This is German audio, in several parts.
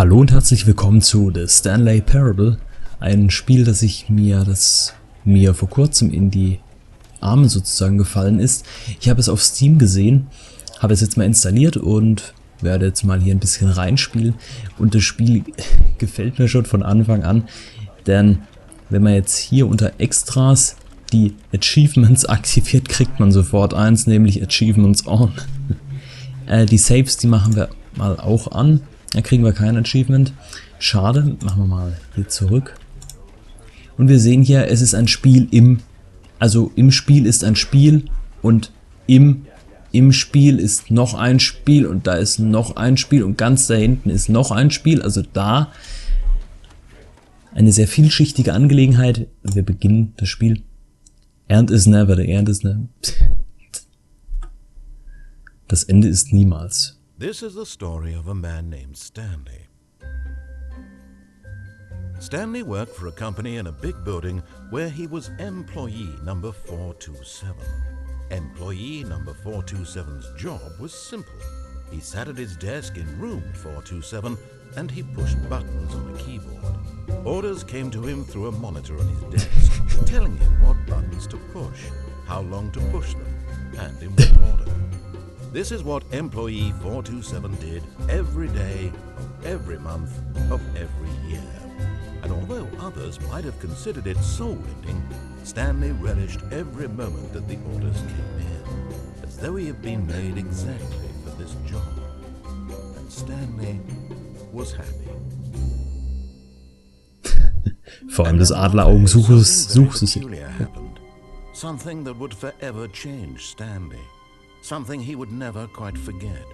Hallo und herzlich willkommen zu The Stanley Parable, ein Spiel, das mir vor kurzem in die Arme sozusagen gefallen ist. Ich habe es auf Steam gesehen, habe es jetzt mal installiert und werde jetzt mal hier ein bisschen reinspielen. Und das Spiel gefällt mir schon von Anfang an, denn wenn man jetzt hier unter Extras die Achievements aktiviert, kriegt man sofort eins, nämlich Achievements on. Die Saves, die machen wir mal auch an. Da kriegen wir kein Achievement. Schade, machen wir mal hier zurück. Und wir sehen hier, es ist ein Spiel im Spiel ist ein Spiel und im Spiel ist noch ein Spiel und da ist noch ein Spiel und ganz da hinten ist noch ein Spiel. Also da eine sehr vielschichtige Angelegenheit. Wir beginnen das Spiel. End is never, the end is never. Das Ende ist niemals. This is the story of a man named Stanley. Stanley worked for a company in a big building where he was employee number 427. Employee number 427's job was simple. He sat at his desk in room 427 and he pushed buttons on a keyboard. Orders came to him through a monitor on his desk, telling him what buttons to push, how long to push them, and in what order. This is what employee 427 did every day of every month of every year. And although others might have considered it soul-ending, Stanley relished every moment that the orders came in, as though he had been made exactly for this job. And Stanley was happy. Vor allem das Adleraugen-Suchsystem. Something that would forever change Stanley. Something he would never quite forget.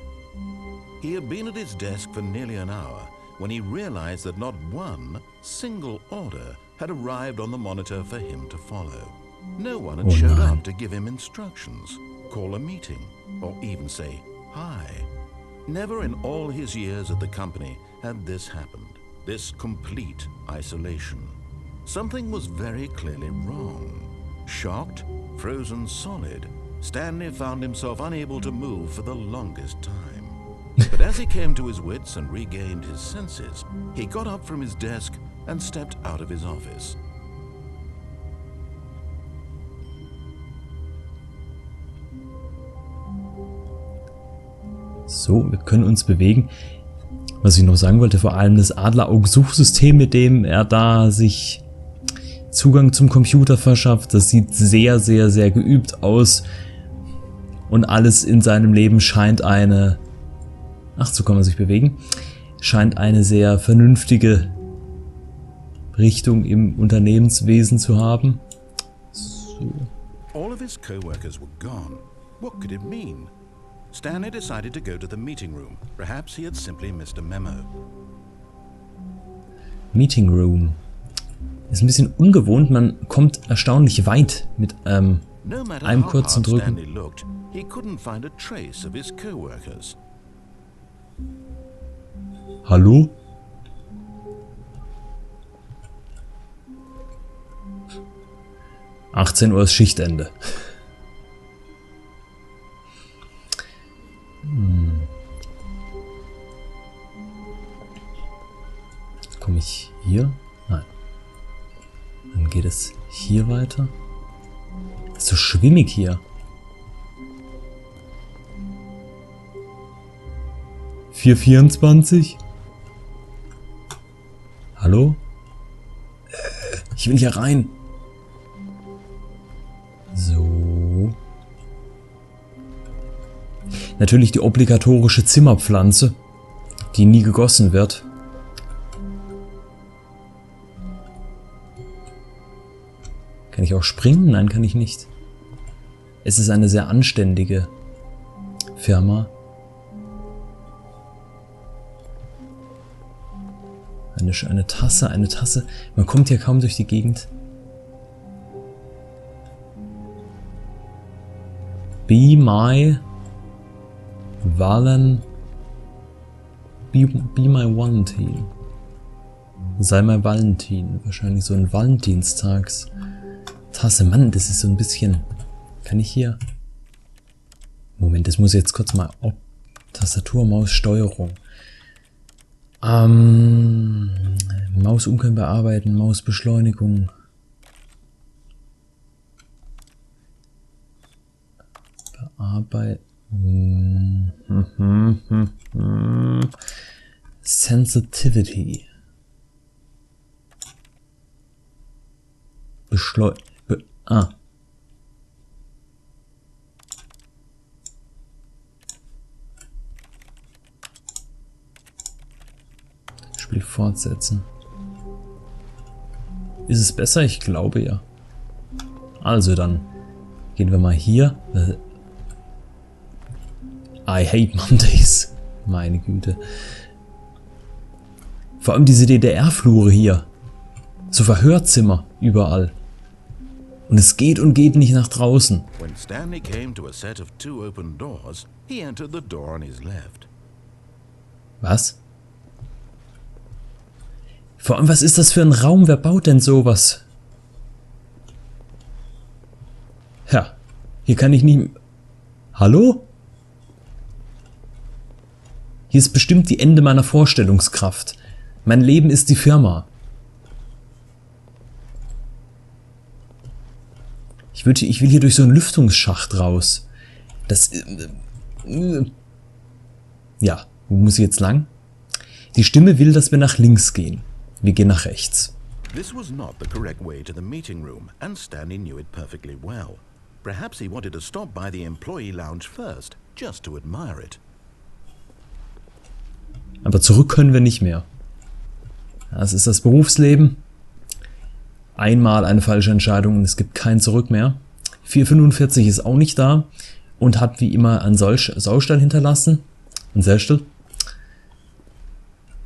He had been at his desk for nearly an hour when he realized that not one single order had arrived on the monitor for him to follow. No one had showed up to give him instructions, call a meeting, or even say hi. Never in all his years at the company had this happened, this complete isolation. Something was very clearly wrong. Shocked, frozen solid, Stanley found himself unable to move for the longest time. But as he came to his wits and regained his senses, he got up from his desk and stepped out of his office. So, wir können uns bewegen. Was ich noch sagen wollte, vor allem das Adleraugen-Suchsystem, mit dem er da sich Zugang zum Computer verschafft, das sieht sehr, sehr, sehr geübt aus. Und alles in seinem Leben scheint eine, so kann man sich bewegen, scheint eine sehr vernünftige Richtung im Unternehmenswesen zu haben. So. All of his co-workers were gone. What could it mean? Stanley decided to go to the meeting room. Perhaps he had simply missed a memo. Meeting Room. Ist ein bisschen ungewohnt, man kommt erstaunlich weit mit einem kurzen Drücken. He couldn't find a trace of his co-workers. Hallo? (18 Uhr ist Schichtende. Komme ich hier? Nein. Dann geht es hier weiter. Ist so schwimmig hier. 424? Hallo? Ich will hier rein. So. Natürlich die obligatorische Zimmerpflanze, die nie gegossen wird. Kann ich auch springen? Nein, kann ich nicht. Es ist eine sehr anständige Firma. Eine Tasse. Man kommt hier kaum durch die Gegend. Be my Valentin. Sei mein Valentin. Wahrscheinlich so ein Valentinstagstasse. Mann, das ist so ein bisschen... Kann ich hier... Moment, das muss ich jetzt kurz mal... Tastatur, Maus, Steuerung. Maus umkehren bearbeiten, Mausbeschleunigung. Sensitivity. Spiel fortsetzen. Ist es besser? Ich glaube ja. Also dann gehen wir mal hier. I hate Mondays. Meine Güte. Vor allem diese DDR-Flure hier. So Verhörzimmer überall. Und es geht und geht nicht nach draußen. When Stanley came to a set of 2 open doors, he entered the door on his left. Was? Vor allem, was ist das für ein Raum? Wer baut denn sowas? Ja, hier kann ich nicht... Hallo? Hier ist bestimmt die Ende meiner Vorstellungskraft. Mein Leben ist die Firma. Ich will hier durch so einen Lüftungsschacht raus. Das... Ja, wo muss ich jetzt lang? Die Stimme will, dass wir nach links gehen. Wir gehen nach rechts. This was not the correct way to the meeting room, and Stanley knew it perfectly well. Perhaps he wanted to stop by the employee lounge first, just to admire it. Aber zurück können wir nicht mehr. Das ist das Berufsleben. Einmal eine falsche Entscheidung und es gibt kein Zurück mehr. 445 ist auch nicht da und hat wie immer einen Saustall hinterlassen. Ein Sästill.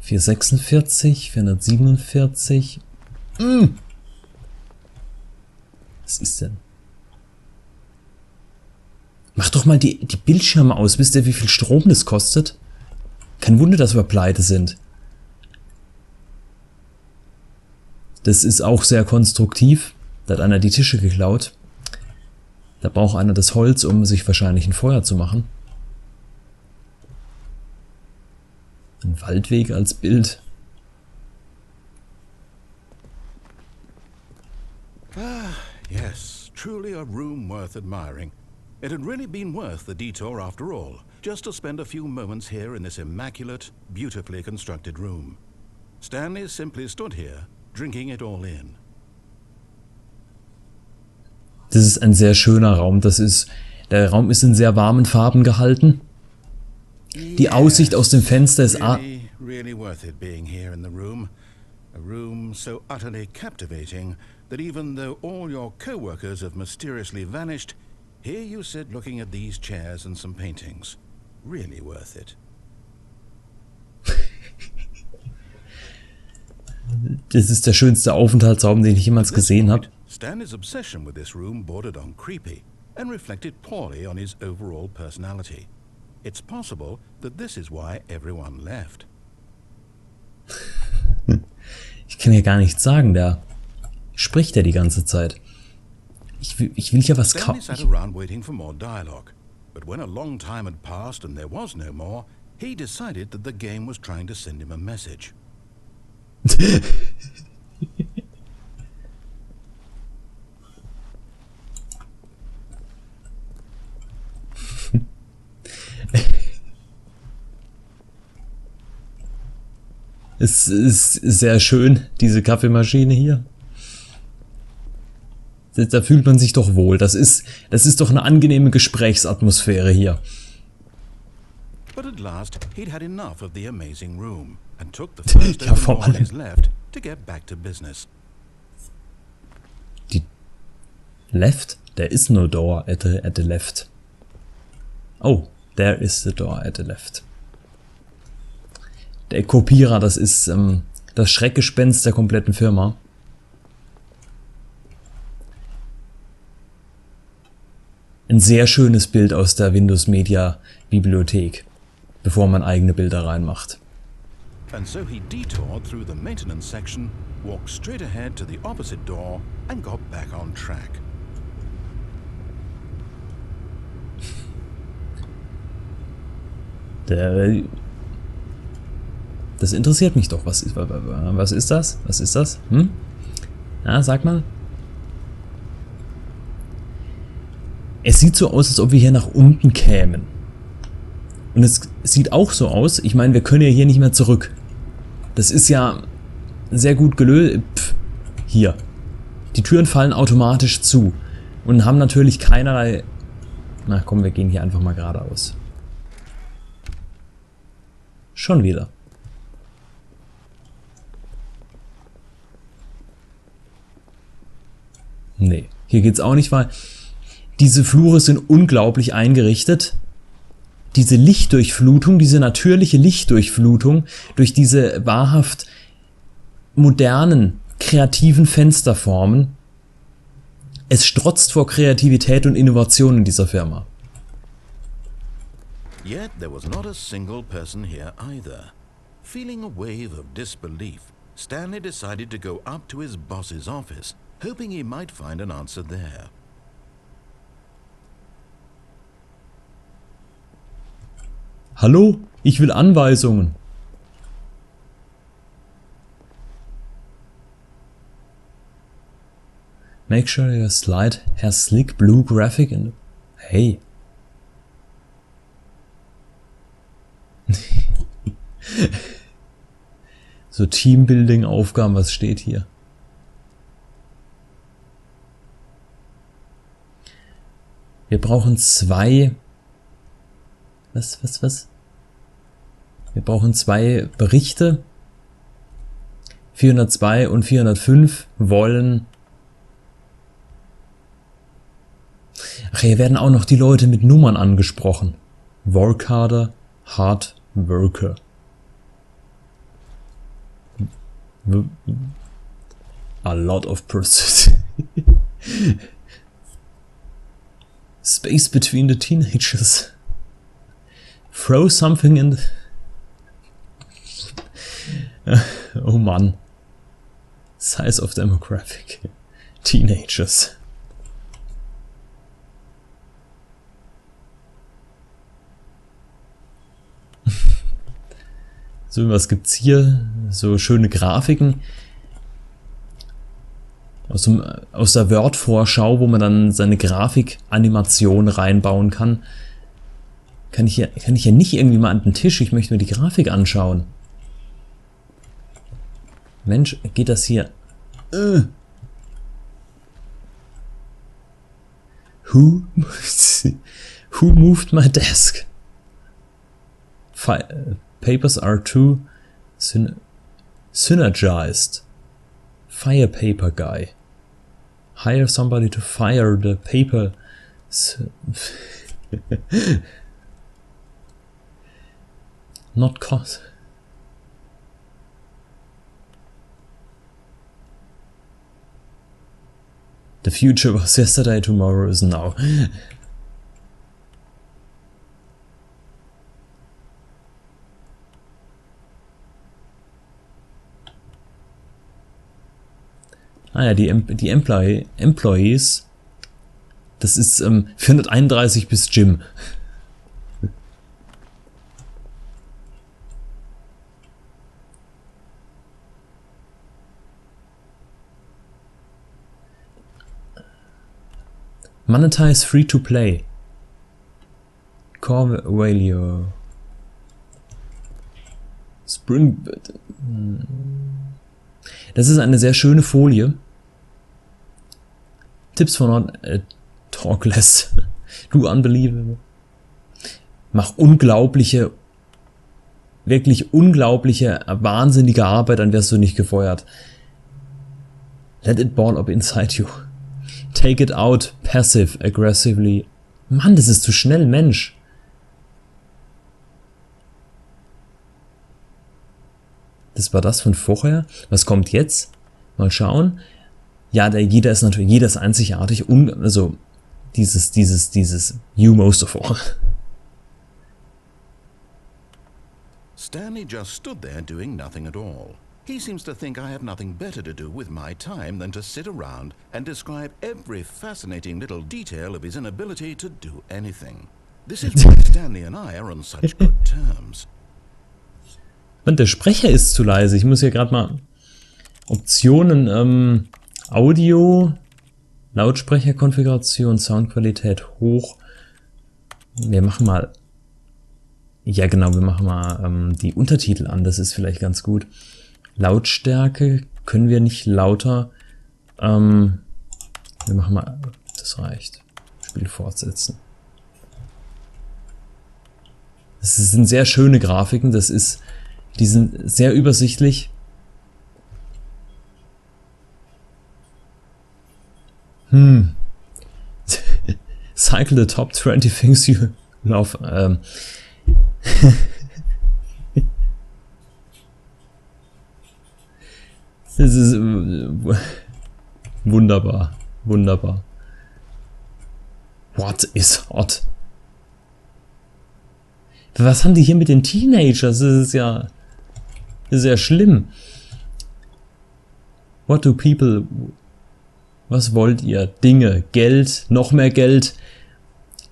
446, 447. Was ist denn? Mach doch mal die Bildschirme aus. Wisst ihr, wie viel Strom das kostet? Kein Wunder, dass wir pleite sind. Das ist auch sehr konstruktiv. Da hat einer die Tische geklaut. Da braucht einer das Holz, um sich wahrscheinlich ein Feuer zu machen. Ein Waldweg als Bild. Ah, yes, truly a room worth admiring. It had really been worth the detour after all, just to spend a few moments here in this immaculate, beautifully constructed room. Stanley simply stood here, drinking it all in. Das ist ein sehr schöner Raum. Der Raum ist in sehr warmen Farben gehalten. Die Aussicht aus dem Fenster ist really worth it being here in the room. A room so utterly captivating that even though all your co-workers have mysteriously vanished, here you sit looking at these chairs and some paintings. Really worth it. Das ist der schönste Aufenthaltsraum, den ich jemals gesehen habe. Stanley's obsession with this room bordered on creepy and reflected poorly on his overall personality. It's possible that this is why everyone left. Ich kann ja gar nichts sagen, der spricht ja die ganze Zeit. Ich will ja was kaufen. Stanley sat around waiting for more dialogue, but when a long time had passed and there was no more, he decided that the game was trying to send him a message. Es ist sehr schön, diese Kaffeemaschine hier. Da fühlt man sich doch wohl. Das ist doch eine angenehme Gesprächsatmosphäre hier. But at last he'd had enough of the amazing room and took the first Ja, open vor door on allem. his left to get back to business. Die left? There is no door at the left. Oh, there is the door at the left. Der Kopierer, das ist das Schreckgespenst der kompletten Firma. Ein sehr schönes Bild aus der Windows Media Bibliothek, bevor man eigene Bilder reinmacht. And so he detoured through the maintenance section, walked straight ahead to the opposite door and got back on track. Das interessiert mich doch. Was ist das? Was ist das? Hm? Ja, sag mal. Es sieht so aus, als ob wir hier nach unten kämen. Und es sieht auch so aus, ich meine, wir können ja hier nicht mehr zurück. Das ist ja sehr gut gelöst. Hier. Die Türen fallen automatisch zu. Und haben natürlich keinerlei... Na komm, wir gehen hier einfach mal geradeaus. Schon wieder. Nee, hier geht's auch nicht, weil diese Flure sind unglaublich eingerichtet. Diese Lichtdurchflutung, diese natürliche Lichtdurchflutung durch diese wahrhaft modernen, kreativen Fensterformen. Es strotzt vor Kreativität und Innovation in dieser Firma. Yet there was not a single person here either. Feeling a wave of disbelief, Stanley decided to go up to his boss's office, hoping he might find an answer there. Hallo, ich will Anweisungen. Make sure your slide has slick blue graphic in... Hey. So Teambuilding-Aufgaben, was steht hier? Wir brauchen zwei... Was? Wir brauchen zwei Berichte. 402 und 405 wollen... Ach, hier werden auch noch die Leute mit Nummern angesprochen. Workharder, Hard Worker. A lot of pursuit. Space between the teenagers. Throw something in the... Oh Mann. Size of demographic. Teenagers. So, was gibt's hier? So schöne Grafiken. Aus der Word-Vorschau, wo man dann seine Grafikanimation reinbauen kann. Kann ich hier nicht irgendwie mal an den Tisch? Ich möchte mir die Grafik anschauen. Mensch, geht das hier? Who moved my desk? Papers are too synergized. Fire paper guy. Hire somebody to fire the paper. Not cost. The future was yesterday, tomorrow is now. Ah ja, die Employees, das ist 431 bis Jim. Monetize free to play. Core value. Spring. Das ist eine sehr schöne Folie. Tipps von Talkless. Du unbelievable. Mach unglaubliche, wirklich unglaubliche, wahnsinnige Arbeit, dann wirst du nicht gefeuert. Let it ball up inside you. Take it out, passive, aggressively. Mann, das ist zu schnell, Mensch. Das war das von vorher. Was kommt jetzt? Mal schauen. Ja, jeder ist natürlich, jeder ist einzigartig. Also dieses You most of all. Stanley just stood there doing nothing at all. He seems to think I have nothing better to do with my time than to sit around and describe every fascinating little detail of his inability to do anything. This is why Stanley and I are on such good terms. Und der Sprecher ist zu leise. Ich muss hier gerade mal Optionen, Audio, Lautsprecherkonfiguration, Soundqualität hoch. Wir machen mal, ja genau, wir machen mal die Untertitel an. Das ist vielleicht ganz gut. Lautstärke können wir nicht lauter. Wir machen mal, das reicht. Spiel fortsetzen. Das sind sehr schöne Grafiken. Die sind sehr übersichtlich. Cycle the top 20 things you love. Das ist wunderbar. Wunderbar. What is hot? Was haben die hier mit den Teenagers? Das ist ja schlimm. What do people... Was wollt ihr? Dinge, Geld, noch mehr Geld.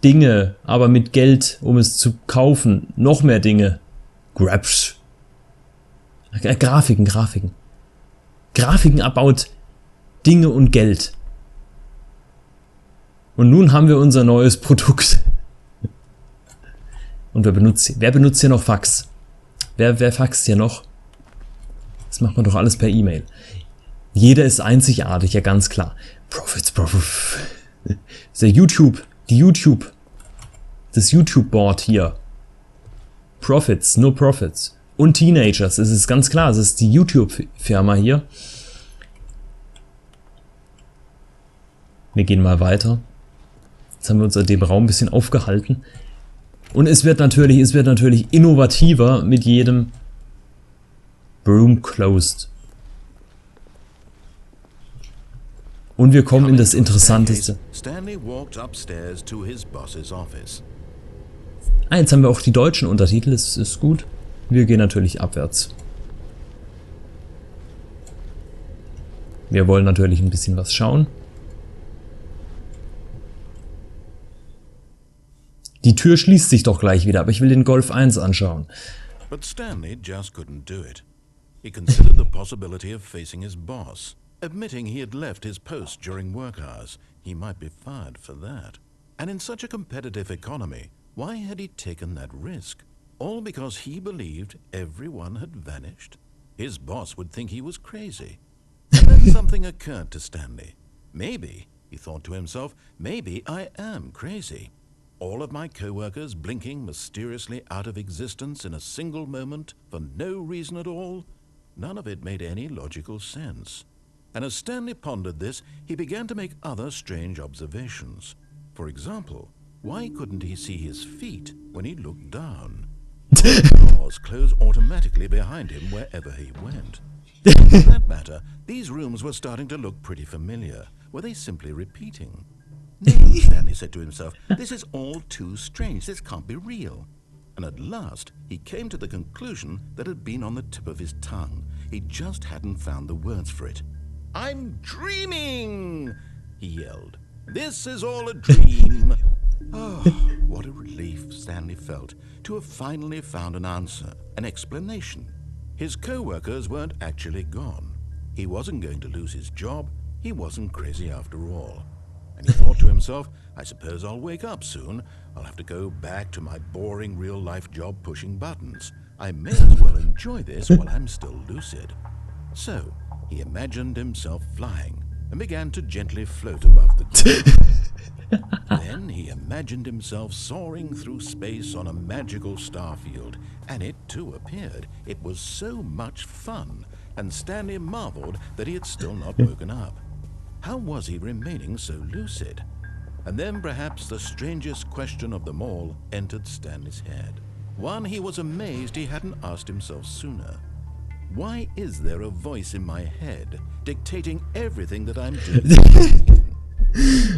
Dinge, aber mit Geld, um es zu kaufen. Noch mehr Dinge. Grabs. Grafiken. Grafiken about Dinge und Geld. Und nun haben wir unser neues Produkt. Und wer benutzt hier noch Fax? Wer faxt hier noch? Das macht man doch alles per E-Mail. Jeder ist einzigartig, ja ganz klar. Profits. Das YouTube-Board hier. Profits, no Profits. Und Teenagers, es ist ganz klar, es ist die YouTube-Firma hier. Wir gehen mal weiter. Jetzt haben wir uns in dem Raum ein bisschen aufgehalten. Und es wird natürlich innovativer mit jedem Room closed. Und wir kommen in das Interessanteste. Stanley walked upstairs to his boss's office. Jetzt haben wir auch die deutschen Untertitel, das ist gut. Wir gehen natürlich abwärts. Wir wollen natürlich ein bisschen was schauen. Die Tür schließt sich doch gleich wieder, aber ich will den Golf 1 anschauen. But Stanley just couldn't do it. He considered the possibility of facing his boss. Admitting he had left his post during work hours, he might be fired for that. And in such a competitive economy, why had he taken that risk? All because he believed everyone had vanished? His boss would think he was crazy. And then something occurred to Stanley. Maybe, he thought to himself, maybe I am crazy. All of my co-workers blinking mysteriously out of existence in a single moment for no reason at all? None of it made any logical sense. And as Stanley pondered this, he began to make other strange observations. For example, why couldn't he see his feet when he looked down? Doors close automatically behind him wherever he went. For that matter, these rooms were starting to look pretty familiar. Were they simply repeating? No, Stanley said to himself, this is all too strange. This can't be real. And at last, he came to the conclusion that had been on the tip of his tongue. He just hadn't found the words for it. I'm dreaming, he yelled. This is all a dream. Oh, what a relief Stanley felt to have finally found an answer, an explanation. His co-workers weren't actually gone. He wasn't going to lose his job. He wasn't crazy after all. And he thought to himself, I suppose I'll wake up soon. I'll have to go back to my boring real-life job pushing buttons. I may as well enjoy this while I'm still lucid. So, he imagined himself flying and began to gently float above the ground. Then he imagined himself soaring through space on a magical starfield, and it too appeared. It was so much fun, and Stanley marveled that he had still not woken up. How was he remaining so lucid? And then perhaps the strangest question of them all entered Stanley's head. One he was amazed he hadn't asked himself sooner. Why is there a voice in my head dictating everything that I'm doing?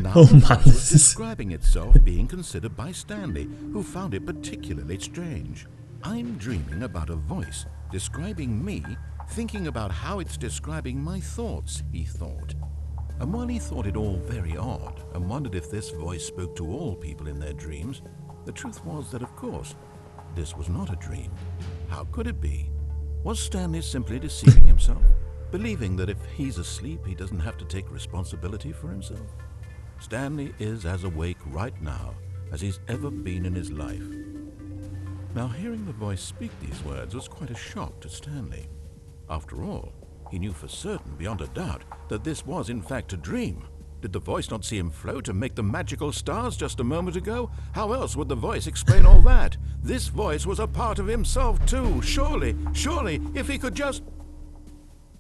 Now it was describing itself being considered by Stanley, who found it particularly strange. I'm dreaming about a voice describing me, thinking about how it's describing my thoughts, he thought. And while he thought it all very odd and wondered if this voice spoke to all people in their dreams, the truth was that, of course, this was not a dream. How could it be? Was Stanley simply deceiving himself, believing that if he's asleep, he doesn't have to take responsibility for himself? Stanley is as awake right now as he's ever been in his life. Now, hearing the voice speak these words was quite a shock to Stanley. After all, he knew for certain, beyond a doubt, that this was in fact a dream. Did the voice not see him float and make the magical stars just a moment ago? How else would the voice explain all that? This voice was a part of himself too. Surely, if he could just...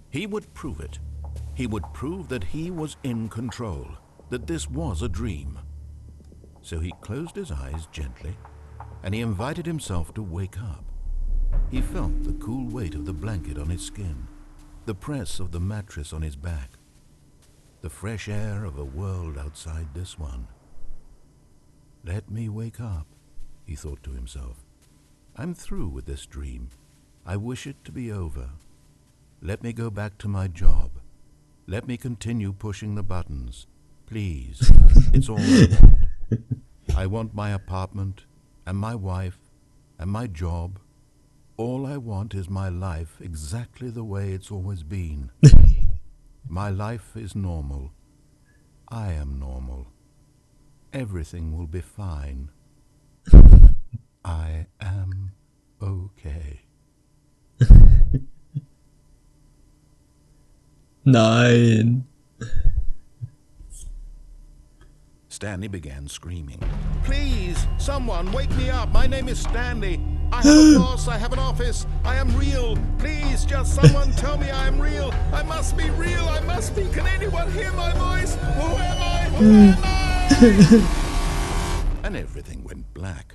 He would prove it. He would prove that he was in control, that this was a dream. So he closed his eyes gently, and he invited himself to wake up. He felt the cool weight of the blanket on his skin, the press of the mattress on his back, the fresh air of a world outside this one. Let me wake up, he thought to himself. I'm through with this dream. I wish it to be over. Let me go back to my job. Let me continue pushing the buttons. Please, it's all I want. I want my apartment, and my wife, and my job. All I want is my life exactly the way it's always been. My life is normal. I am normal. Everything will be fine. I am okay. Nein. Stanley began screaming. Please, someone, wake me up. My name is Stanley. I have a boss. I have an office. I am real. Please, just someone tell me I am real. I must be real. I must be. Can anyone hear my voice? Who am I? Who am I? And everything went black.